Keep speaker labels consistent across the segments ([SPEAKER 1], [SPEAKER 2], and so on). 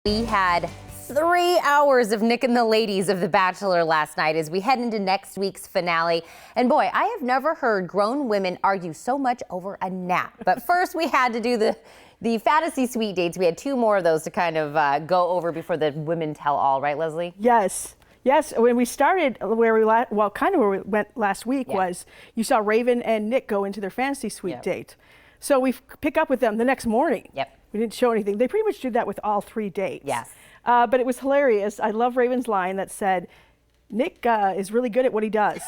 [SPEAKER 1] We had 3 hours of Nick and the ladies of The Bachelor last night as we head into next week's finale. And boy, I have never heard grown women argue so much over a nap. But first we had to do the fantasy suite dates. We had 2 more of those to kind of go over before the women tell all, right, Leslie?
[SPEAKER 2] Yes. Yes, when we started where we went last week was you saw Raven and Nick go into their fantasy suite date. So we pick up with them the next morning. We didn't show anything. They pretty much did that with all 3 dates.
[SPEAKER 1] Yes.
[SPEAKER 2] But it was hilarious. I love Raven's line that said, Nick is really good at what he does.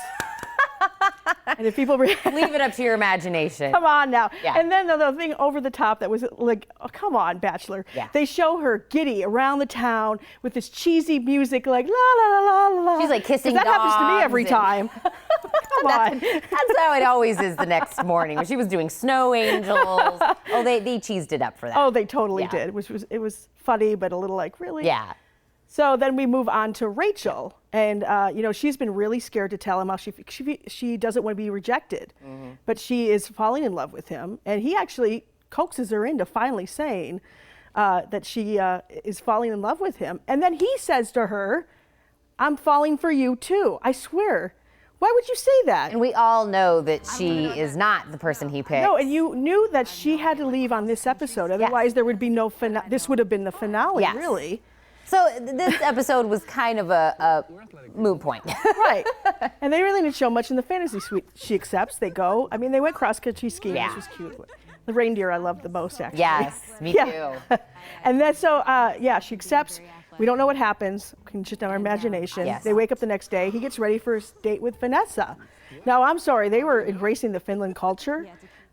[SPEAKER 2] And if people
[SPEAKER 1] leave it up to your imagination.
[SPEAKER 2] Come on now.
[SPEAKER 1] Yeah.
[SPEAKER 2] And then the thing over the top that was like, oh, come on, Bachelor. They show her giddy around the town with this cheesy music like la la la la la.
[SPEAKER 1] She's like kissing
[SPEAKER 2] dogs. That happens to me every
[SPEAKER 1] and...
[SPEAKER 2] time. Come on.
[SPEAKER 1] That's how it always is the next morning when she was doing snow angels. Oh, they cheesed it up for that.
[SPEAKER 2] Oh, they totally did, which was funny, but a little like, really?
[SPEAKER 1] Yeah.
[SPEAKER 2] So then we move on to Rachel, and you know, she's been really scared to tell him how she doesn't want to be rejected, but she is falling in love with him, and he actually coaxes her into finally saying that she is falling in love with him, and then he says to her, "I'm falling for you too. I swear." Why would you say that?
[SPEAKER 1] And we all know that she is not the person he picked.
[SPEAKER 2] No, and you knew that she had to leave on this episode, otherwise there would be no finale. This would have been the finale, really.
[SPEAKER 1] So this episode was kind of a moot point.
[SPEAKER 2] Right. And they really didn't show much in the fantasy suite. She accepts, they go. I mean, they went cross-country skiing, which was cute. The reindeer I loved the most, actually.
[SPEAKER 1] Yes, me too.
[SPEAKER 2] And then so, she accepts. We don't know what happens. We can just have our imagination. They wake up the next day. He gets ready for his date with Vanessa. Now, I'm sorry, they were embracing the Finland culture.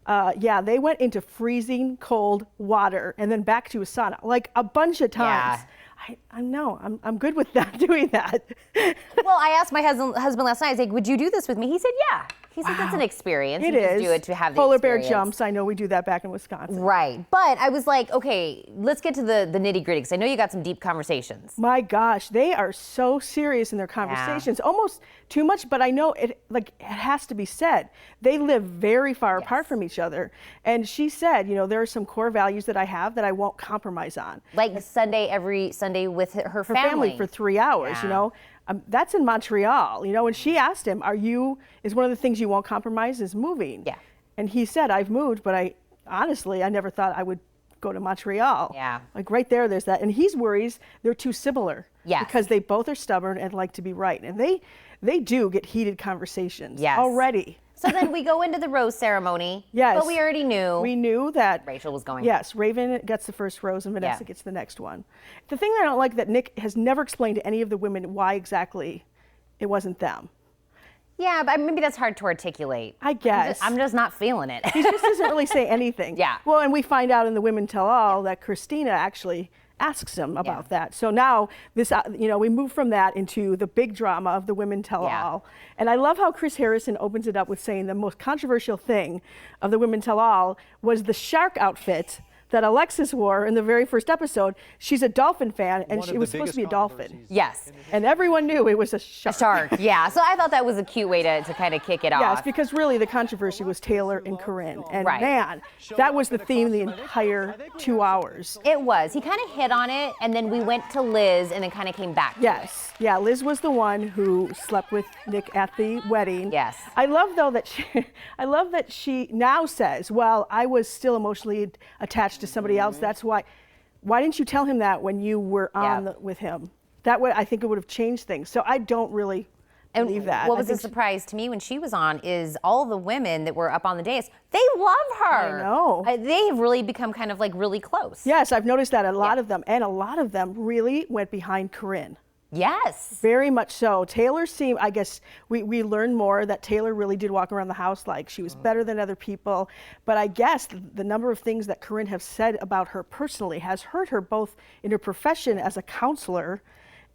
[SPEAKER 2] They went into freezing cold water and then back to a sauna, like a bunch of times. I'm good with that, doing that.
[SPEAKER 1] Well, I asked my husband last night, I was like, would you do this with me? He said, yeah. He said, that's an experience.
[SPEAKER 2] It
[SPEAKER 1] you
[SPEAKER 2] is.
[SPEAKER 1] Just do it to have the
[SPEAKER 2] Polar
[SPEAKER 1] experience.
[SPEAKER 2] bear jumps. I know we do that back in Wisconsin.
[SPEAKER 1] Right. But I was like, okay, let's get to the nitty gritty, because I know you got some deep conversations.
[SPEAKER 2] My gosh, they are so serious in their conversations, almost too much, but I know it has to be said. They live very far apart from each other. And she said, you know, there are some core values that I have that I won't compromise on.
[SPEAKER 1] Like every Sunday with her family.
[SPEAKER 2] For 3 hours, you know. That's in Montreal, you know, and she asked him, is one of the things you won't compromise is moving? Yeah. And he said, I've moved, but honestly, I never thought I would go to Montreal. Yeah. Like right there's that. And he's worries they're too similar. Yeah. Because they both are stubborn and like to be right. And they do get heated conversations already.
[SPEAKER 1] So then we go into the rose ceremony.
[SPEAKER 2] Yes.
[SPEAKER 1] But we already knew.
[SPEAKER 2] We knew that
[SPEAKER 1] Rachel was going.
[SPEAKER 2] Yes, Raven gets the first rose and Vanessa gets the next one. The thing that I don't like that Nick has never explained to any of the women why exactly it wasn't them.
[SPEAKER 1] Yeah, but maybe that's hard to articulate.
[SPEAKER 2] I guess.
[SPEAKER 1] I'm just not feeling it.
[SPEAKER 2] He just doesn't really say anything. Yeah. Well, and we find out in the Women Tell All that Christina actually asks him about that. So now this, we move from that into the big drama of the Women Tell All. And I love how Chris Harrison opens it up with saying the most controversial thing of the Women Tell All was the shark outfit that Alexis wore in the very first episode. She's a dolphin fan, and it was supposed to be a dolphin. Yes. And everyone knew it was a shark.
[SPEAKER 1] A shark, yeah. So I thought that was a cute way to kind of kick it off.
[SPEAKER 2] Yes, because really the controversy was Taylor and Corinne. And man, that was the theme the entire 2 hours.
[SPEAKER 1] It was. He kind of hit on it, and then we went to Liz, and then kind of came back to it.
[SPEAKER 2] Yeah, Liz was the one who slept with Nick at the wedding. Yes. I love, though, that she now says, well, I was still emotionally attached to somebody else. That's why didn't you tell him that when you were on with him? That way, I think it would have changed things. So I don't really believe that.
[SPEAKER 1] What was a surprise to me when she was on is all the women that were up on the dais, they love her.
[SPEAKER 2] I know.
[SPEAKER 1] They have really become kind of like really close.
[SPEAKER 2] Yes, I've noticed that a lot of them, and a lot of them really went behind Corinne.
[SPEAKER 1] Yes.
[SPEAKER 2] Very much so. Taylor seemed, I guess, we learned more that Taylor really did walk around the house like she was better than other people. But I guess the number of things that Corinne has said about her personally has hurt her both in her profession as a counselor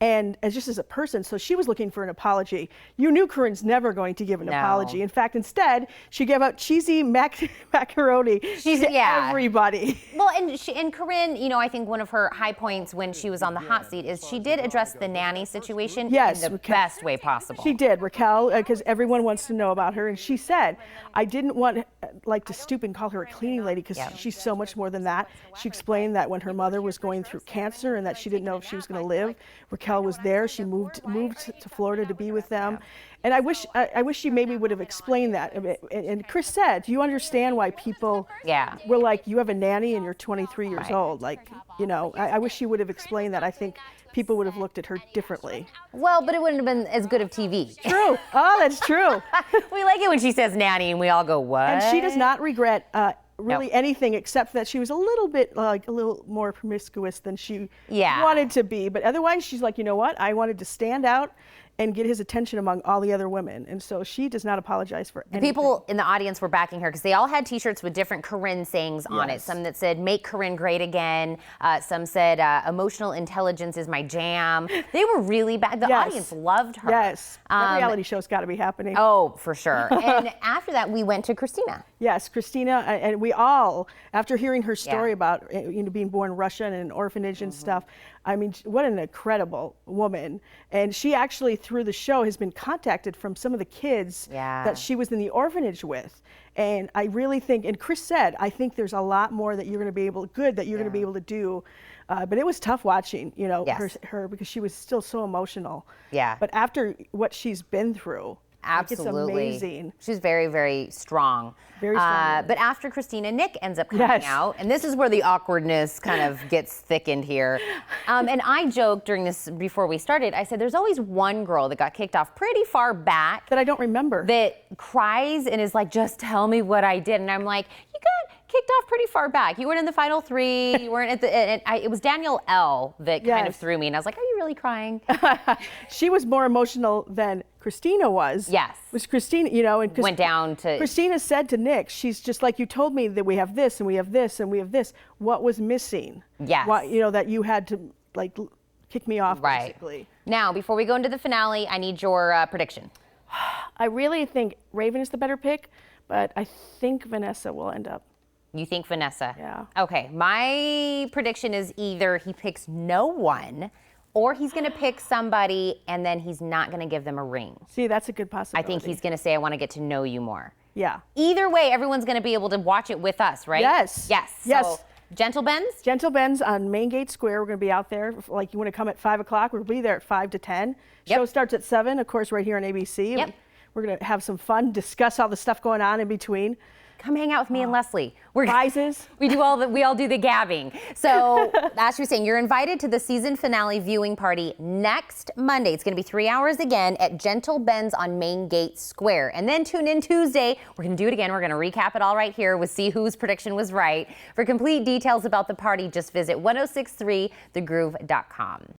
[SPEAKER 2] and just as a person. So she was looking for an apology. You knew Corinne's never going to give an apology. In fact, instead, she gave out cheesy macaroni to everybody.
[SPEAKER 1] Well, and Corinne, you know, I think one of her high points when she was on the hot seat is she did address the nanny situation in the best way possible.
[SPEAKER 2] She did, Raquel, because everyone wants to know about her. And she said, I didn't want like to stoop and call her a cleaning lady because she's so much more than that. She explained that when her mother was going through cancer and that she didn't know if she was going to live, Raquel was there. She moved to Florida to be with them. And I wish she maybe would have explained that. And Chris said, do you understand why people were like, you have a nanny and you're 23 years old? Like, you know, I wish she would have explained that. I think people would have looked at her differently.
[SPEAKER 1] Well, but it wouldn't have been as good of TV.
[SPEAKER 2] True. Oh, that's true.
[SPEAKER 1] We like it when she says nanny and we all go, what?
[SPEAKER 2] And she does not regret really anything except that she was a little bit like a little more promiscuous than she wanted to be. But otherwise, she's like, you know what? I wanted to stand out and get his attention among all the other women. And so she does not apologize for anything.
[SPEAKER 1] The people in the audience were backing her because they all had T-shirts with different Corinne sayings on it. Some that said, make Corinne great again. Some said, emotional intelligence is my jam. They were really bad. The audience loved her.
[SPEAKER 2] Yes, that reality show's got to be happening.
[SPEAKER 1] Oh, for sure. And after that, we went to Christina.
[SPEAKER 2] Yes, Christina, and we all, after hearing her story about being born Russian and an orphanage and stuff, I mean, what an incredible woman. And she actually, through the show, has been contacted from some of the kids that she was in the orphanage with. And I really think, and Chris said, I think there's a lot more that you're going to be able, going to be able to do. But it was tough watching, you know, her because she was still so emotional. Yeah. But after what she's been through,
[SPEAKER 1] absolutely,
[SPEAKER 2] it's amazing.
[SPEAKER 1] She's very, very strong.
[SPEAKER 2] Very strong.
[SPEAKER 1] But after Christina, Nick ends up coming out, and this is where the awkwardness kind of gets thickened here. And I joked during this, before we started, I said there's always one girl that got kicked off pretty far back.
[SPEAKER 2] That I don't remember.
[SPEAKER 1] That cries and is like, just tell me what I did. And I'm like, you got kicked off pretty far back. You weren't in the final three. You weren't at the, it was Danielle L. that kind of threw me. And I was like, are you really crying?
[SPEAKER 2] She was more emotional than Christina was.
[SPEAKER 1] Yes.
[SPEAKER 2] Was Christina, you know, and
[SPEAKER 1] went down to.
[SPEAKER 2] Christina said to Nick, she's just like, you told me that we have this and we have this and we have this. What was missing?
[SPEAKER 1] Yes.
[SPEAKER 2] Why, you know, that you had to like kick me off, basically.
[SPEAKER 1] Now, before we go into the finale, I need your prediction.
[SPEAKER 2] I really think Raven is the better pick, but I think Vanessa will end up.
[SPEAKER 1] You think Vanessa?
[SPEAKER 2] Yeah.
[SPEAKER 1] Okay, my prediction is either he picks no one or he's going to pick somebody and then he's not going to give them a ring.
[SPEAKER 2] See, that's a good possibility.
[SPEAKER 1] I think he's going to say, I want to get to know you more.
[SPEAKER 2] Yeah.
[SPEAKER 1] Either way, everyone's going to be able to watch it with us, right?
[SPEAKER 2] Yes.
[SPEAKER 1] Yes.
[SPEAKER 2] Yes.
[SPEAKER 1] So, Gentle Ben's?
[SPEAKER 2] Gentle Ben's on Main Gate Square. We're going to be out there. Like, you want to come at 5 o'clock, we'll be there at 5 to 10. Show starts at 7, of course, right here on ABC.
[SPEAKER 1] Yep.
[SPEAKER 2] We're going to have some fun, discuss all the stuff going on in between.
[SPEAKER 1] Come hang out with me and Leslie. We're
[SPEAKER 2] prizes.
[SPEAKER 1] We all do the gabbing. So as you're saying, you're invited to the season finale viewing party next Monday. It's going to be 3 hours again at Gentle Ben's on Main Gate Square. And then tune in Tuesday. We're going to do it again. We're going to recap it all right here. We'll see whose prediction was right. For complete details about the party, just visit 1063thegroove.com.